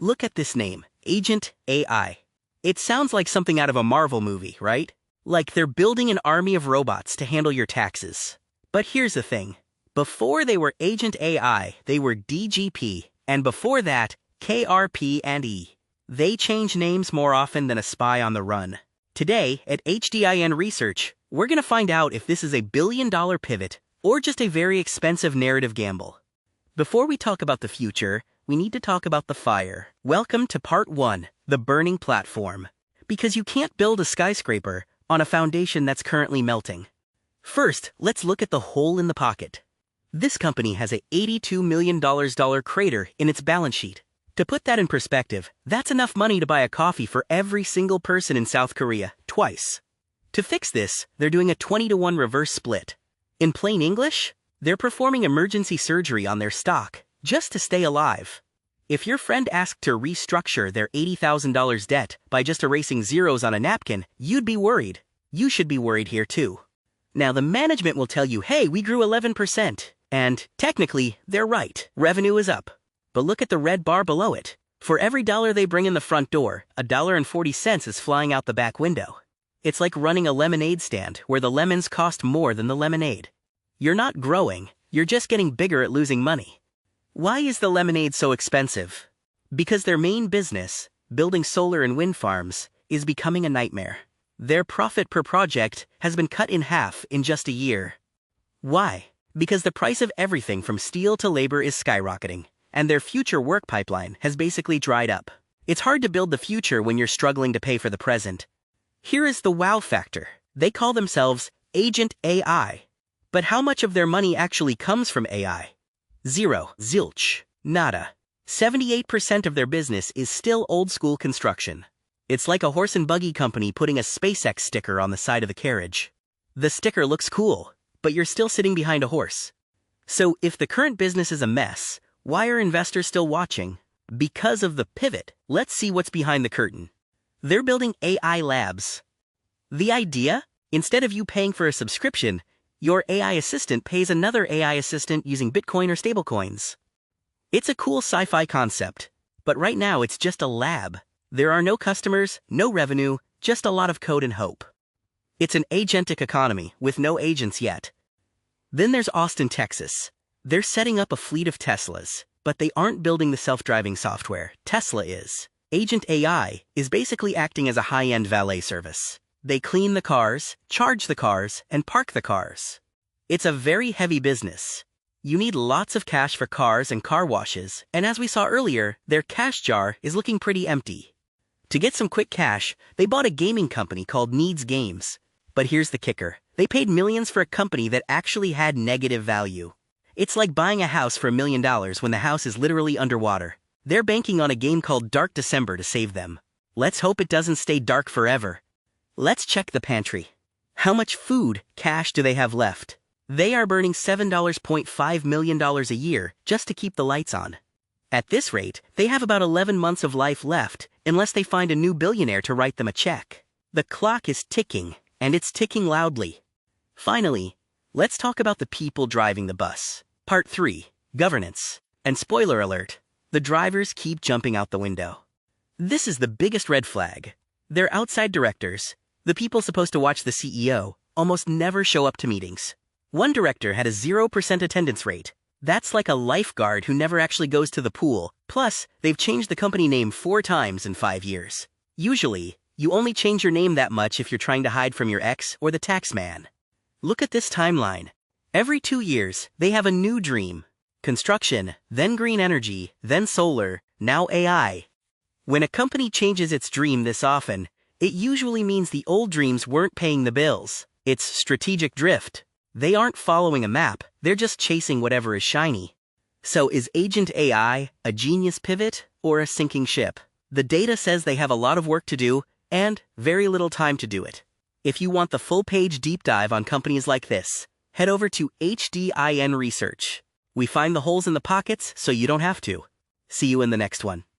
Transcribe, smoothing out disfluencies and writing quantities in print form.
Look at this name, Agent AI. It sounds like something out of a Marvel movie, right? Like they're building an army of robots to handle your taxes. But here's the thing. Before they were Agent AI, they were DGP, and before that, KRP and E. They change names more often than a spy on the run. Today, at HDIN Research, we're going to find out if this is a billion-dollar pivot or just a very expensive narrative gamble. Before we talk about the future, we need to talk about the fire. Welcome to Part 1, the burning platform. Because you can't build a skyscraper on a foundation that's currently melting. First, let's look at the hole in the pocket. This company has a $82 million crater in its balance sheet. To put that in perspective, that's enough money to buy a coffee for every single person in South Korea, twice. To fix this, they're doing a 20-to-1 reverse split. In plain English, they're performing emergency surgery on their stock, just to stay alive. If your friend asked to restructure their $80,000 debt by just erasing zeros on a napkin, you'd be worried. You should be worried here too. Now the management will tell you, hey, we grew 11%. And, technically, they're right. Revenue is up. But look at the red bar below it. For every dollar they bring in the front door, $1.40 is flying out the back window. It's like running a lemonade stand where the lemons cost more than the lemonade. You're not growing, you're just getting bigger at losing money. Why is the lemonade so expensive? Because their main business, building solar and wind farms, is becoming a nightmare. Their profit per project has been cut in half in just a year. Why? Because the price of everything from steel to labor is skyrocketing, and their future work pipeline has basically dried up. It's hard to build the future when you're struggling to pay for the present. Here is the wow factor. They call themselves Agent AI. But how much of their money actually comes from AI? Zero, zilch, nada. 78% of their business is still old-school construction. It's like a horse and buggy company putting a SpaceX sticker on the side of the carriage. The sticker looks cool, but you're still sitting behind a horse. So if the current business is a mess, why are investors still watching? Because of the pivot. Let's see what's behind the curtain. They're building AI labs. The idea? Instead of you paying for a subscription, your AI assistant pays another AI assistant using Bitcoin or stablecoins. It's a cool sci-fi concept, but right now it's just a lab. There are no customers, no revenue, just a lot of code and hope. It's an agentic economy with no agents yet. Then there's Austin, Texas. They're setting up a fleet of Teslas, but they aren't building the self-driving software. Tesla is. Agent AI is basically acting as a high-end valet service. They clean the cars, charge the cars, and park the cars. It's a very heavy business. You need lots of cash for cars and car washes, and as we saw earlier, their cash jar is looking pretty empty. To get some quick cash, they bought a gaming company called Needs Games. But here's the kicker. They paid millions for a company that actually had negative value. It's like buying a house for $1 million when the house is literally underwater. They're banking on a game called Dark December to save them. Let's hope it doesn't stay dark forever. Let's check the pantry. How much food, cash do they have left? They are burning $7.5 million a year just to keep the lights on. At this rate, they have about 11 months of life left unless they find a new billionaire to write them a check. The clock is ticking, and it's ticking loudly. Finally, let's talk about the people driving the bus. Part 3, Governance. And spoiler alert, the drivers keep jumping out the window. This is the biggest red flag. Their outside directors, the people supposed to watch the CEO, almost never show up to meetings. One director had a 0% attendance rate. That's like a lifeguard who never actually goes to the pool. Plus, they've changed the company name 4 times in 5 years. Usually, you only change your name that much if you're trying to hide from your ex or the tax man. Look at this timeline. Every 2 years, they have a new dream. Construction, then green energy, then solar, now AI. When a company changes its dream this often, it usually means the old dreams weren't paying the bills. It's strategic drift. They aren't following a map, they're just chasing whatever is shiny. So is Agent AI a genius pivot or a sinking ship? The data says they have a lot of work to do and very little time to do it. If you want the full-page deep dive on companies like this, head over to HDIN Research. We find the holes in the pockets so you don't have to. See you in the next one.